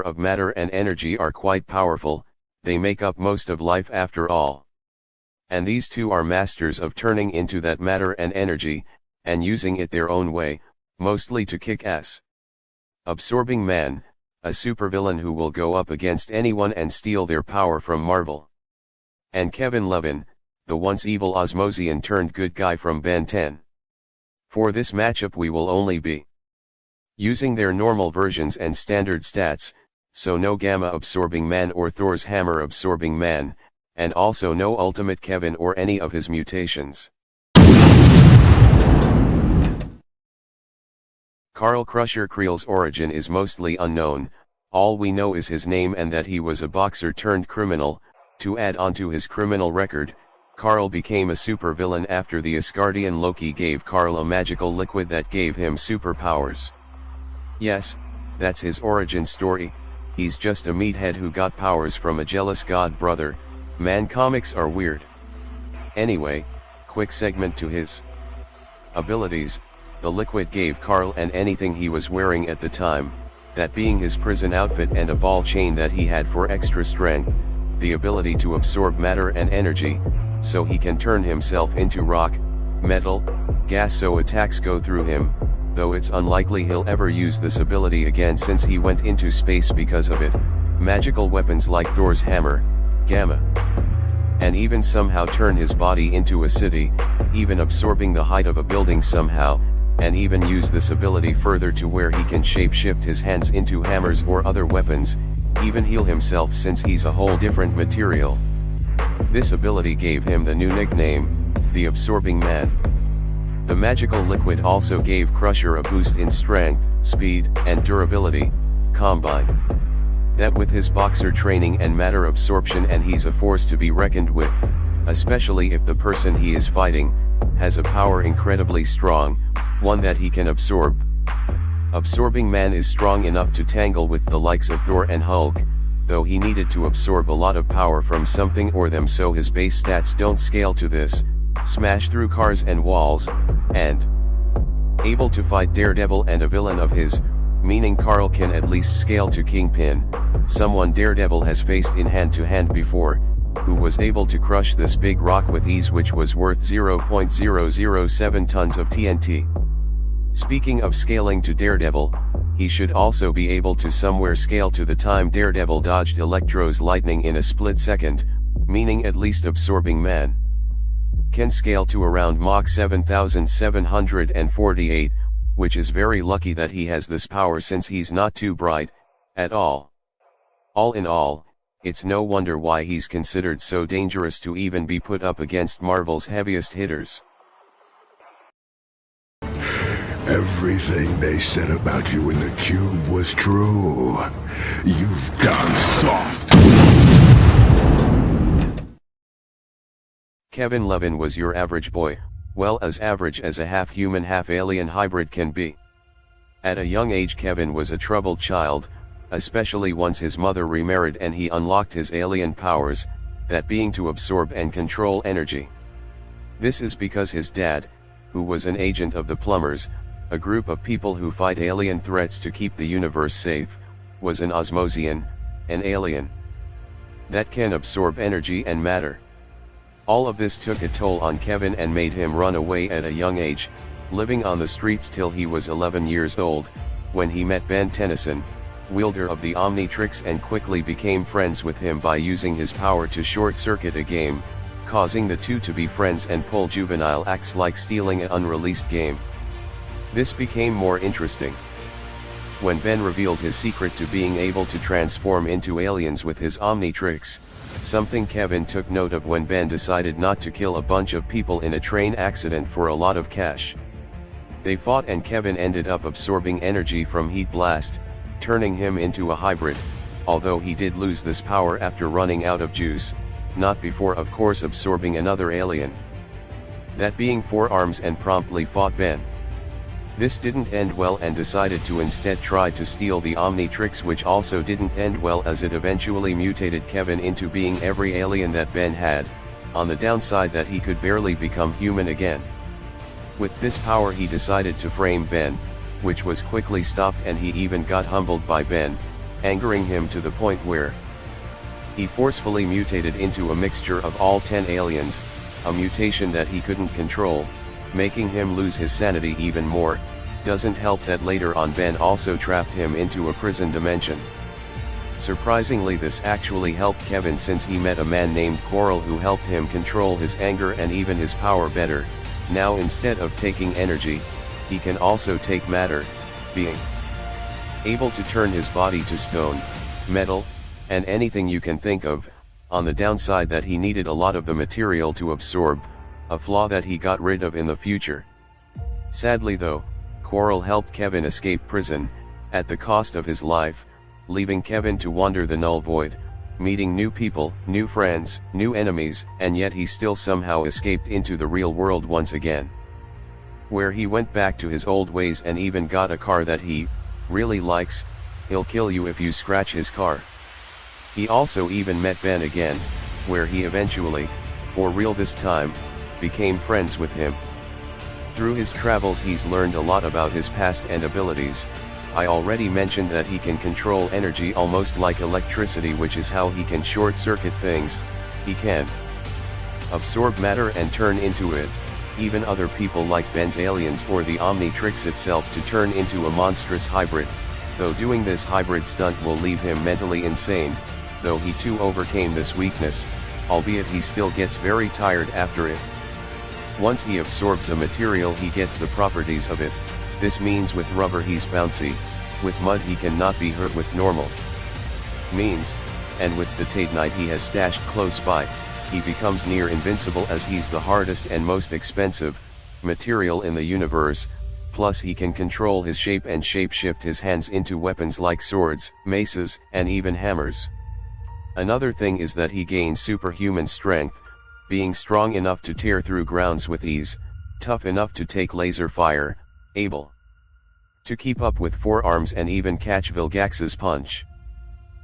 of matter and energy are quite powerful, they make up most of life after all. And these two are masters of turning into that matter and energy, and using it their own way, mostly to kick ass. Absorbing Man, a supervillain who will go up against anyone and steal their power from Marvel. And Kevin Levin, the once evil Osmosian turned good guy from Ben 10. For this matchup we will only be using their normal versions and standard stats, so no Gamma Absorbing Man or Thor's Hammer Absorbing Man, and also no Ultimate Kevin or any of his mutations. Karl Crusher Kreel's origin is mostly unknown, all we know is his name and that he was a boxer turned criminal. To add onto his criminal record, Karl became a supervillain after the Asgardian Loki gave Karl a magical liquid that gave him superpowers. Yes, that's his origin story, he's just a meathead who got powers from a jealous god brother. Man, comics are weird. Anyway, quick segment to his abilities. The liquid gave Karl and anything he was wearing at the time, that being his prison outfit and a ball chain that he had for extra strength, the ability to absorb matter and energy, so he can turn himself into rock, metal, gas so attacks go through him, though it's unlikely he'll ever use this ability again since he went into space because of it. Magical weapons like Thor's hammer, Gamma, and even somehow turn his body into a city, even absorbing the height of a building somehow, and even use this ability further to where he can shapeshift his hands into hammers or other weapons, even heal himself since he's a whole different material. This ability gave him the new nickname, the Absorbing Man. The magical liquid also gave Crusher a boost in strength, speed, and durability, combined. That with his boxer training and matter absorption, and he's a force to be reckoned with, especially if the person he is fighting has a power incredibly strong, one that he can absorb. Absorbing Man is strong enough to tangle with the likes of Thor and Hulk, though he needed to absorb a lot of power from something or them so his base stats don't scale to this, smash through cars and walls, and able to fight Daredevil and a villain of his, meaning Karl can at least scale to Kingpin, someone Daredevil has faced in hand-to-hand before, who was able to crush this big rock with ease which was worth 0.007 tons of TNT. Speaking of scaling to Daredevil, he should also be able to somewhere scale to the time Daredevil dodged Electro's lightning in a split second, meaning at least Absorbing Man can scale to around Mach 7748, which is very lucky that he has this power since he's not too bright, at all. All in all, it's no wonder why he's considered so dangerous to even be put up against Marvel's heaviest hitters. Everything they said about you in the cube was true. You've gone soft. Kevin Levin was your average boy, well as average as a half-human half-alien hybrid can be. At a young age Kevin was a troubled child, especially once his mother remarried and he unlocked his alien powers, that being to absorb and control energy. This is because his dad, who was an agent of the Plumbers, a group of people who fight alien threats to keep the universe safe, was an Osmosian, an alien that can absorb energy and matter. All of this took a toll on Kevin and made him run away at a young age, living on the streets till he was 11 years old, when he met Ben Tennyson, wielder of the Omnitrix, and quickly became friends with him by using his power to short-circuit a game, causing the two to be friends and pull juvenile acts like stealing an unreleased game. This became more interesting when Ben revealed his secret to being able to transform into aliens with his Omnitrix, something Kevin took note of when Ben decided not to kill a bunch of people in a train accident for a lot of cash. They fought and Kevin ended up absorbing energy from Heat Blast, turning him into a hybrid, although he did lose this power after running out of juice, not before of course absorbing another alien. That being Four Arms, and promptly fought Ben. This didn't end well and decided to instead try to steal the Omnitrix, which also didn't end well as it eventually mutated Kevin into being every alien that Ben had, on the downside that he could barely become human again. With this power he decided to frame Ben, which was quickly stopped and he even got humbled by Ben, angering him to the point where he forcefully mutated into a mixture of all 10 aliens, a mutation that he couldn't control, making him lose his sanity even more. Doesn't help that later on Ben also trapped him into a prison dimension. Surprisingly, this actually helped Kevin, since he met a man named Coral who helped him control his anger and even his power better. Now instead of taking energy, he can also take matter, being able to turn his body to stone, metal, and anything you can think of. On the downside that he needed a lot of the material to absorb, a flaw that he got rid of in the future. Sadly though, Coral helped Kevin escape prison, at the cost of his life, leaving Kevin to wander the null void, meeting new people, new friends, new enemies, and yet he still somehow escaped into the real world once again, where he went back to his old ways and even got a car that he really likes. He'll kill you if you scratch his car. He also even met Ben again, where he eventually, for real this time, became friends with him. Through his travels he's learned a lot about his past and abilities. I already mentioned that he can control energy almost like electricity, which is how he can short-circuit things. He can absorb matter and turn into it, even other people like Ben's aliens or the Omnitrix itself, to turn into a monstrous hybrid, though doing this hybrid stunt will leave him mentally insane, though he too overcame this weakness, albeit he still gets very tired after it. Once he absorbs a material he gets the properties of it. This means with rubber he's bouncy, with mud he cannot be hurt with normal means, and with the titanite he has stashed close by, he becomes near invincible, as he's the hardest and most expensive material in the universe. Plus he can control his shape and shapeshift his hands into weapons like swords, maces, and even hammers. Another thing is that he gains superhuman strength, being strong enough to tear through grounds with ease, tough enough to take laser fire, able to keep up with 4 arms and even catch Vilgax's punch.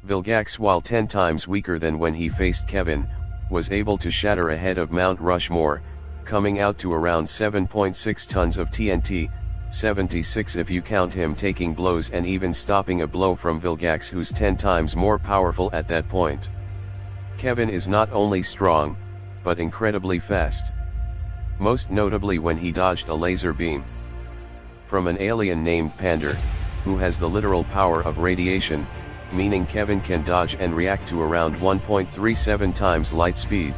Vilgax, while 10 times weaker than when he faced Kevin, was able to shatter a head of Mount Rushmore, coming out to around 7.6 tons of TNT, 76 if you count him taking blows, and even stopping a blow from Vilgax, who's 10 times more powerful at that point. Kevin is not only strong, but incredibly fast. Most notably when he dodged a laser beam from an alien named Pander, who has the literal power of radiation, meaning Kevin can dodge and react to around 1.37 times light speed.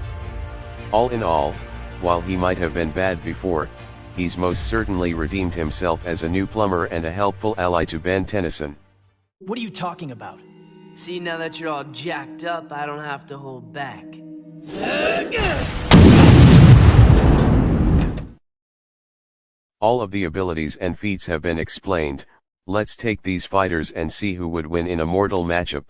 All in all, while he might have been bad before, he's most certainly redeemed himself as a new plumber and a helpful ally to Ben Tennyson. What are you talking about? See, now that you're all jacked up, I don't have to hold back. All of the abilities and feats have been explained. Let's take these fighters and see who would win in a mortal matchup.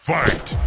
Fight!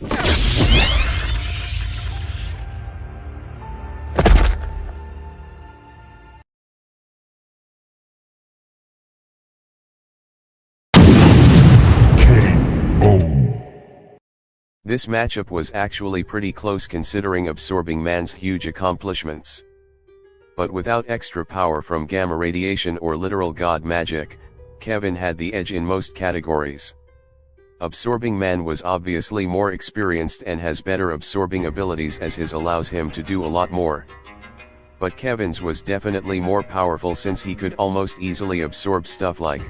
This matchup was actually pretty close considering Absorbing Man's huge accomplishments. But without extra power from gamma radiation or literal god magic, Kevin had the edge in most categories. Absorbing Man was obviously more experienced and has better absorbing abilities as his allows him to do a lot more. But Kevin's was definitely more powerful since he could almost easily absorb stuff like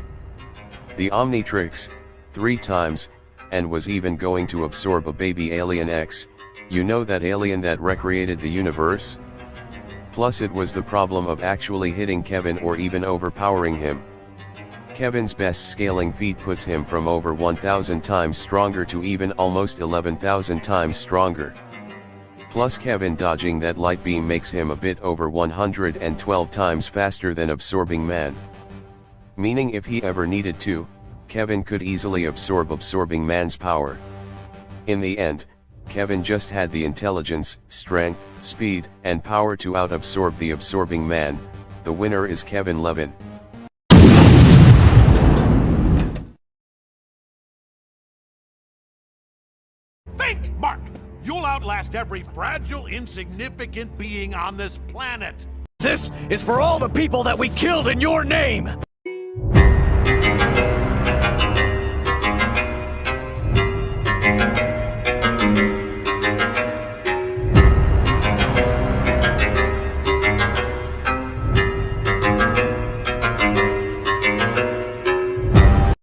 the Omnitrix, 3 times, and was even going to absorb a baby alien X, you know that alien that recreated the universe? Plus it was the problem of actually hitting Kevin or even overpowering him. Kevin's best scaling feat puts him from over 1000 times stronger to even almost 11,000 times stronger. Plus Kevin dodging that light beam makes him a bit over 112 times faster than Absorbing Man. Meaning if he ever needed to, Kevin could easily absorb Absorbing Man's power. In the end, Kevin just had the intelligence, strength, speed, and power to out-absorb the Absorbing Man. The winner is Kevin Levin. Think, Mark! You'll outlast every fragile, insignificant being on this planet! This is for all the people that we killed in your name!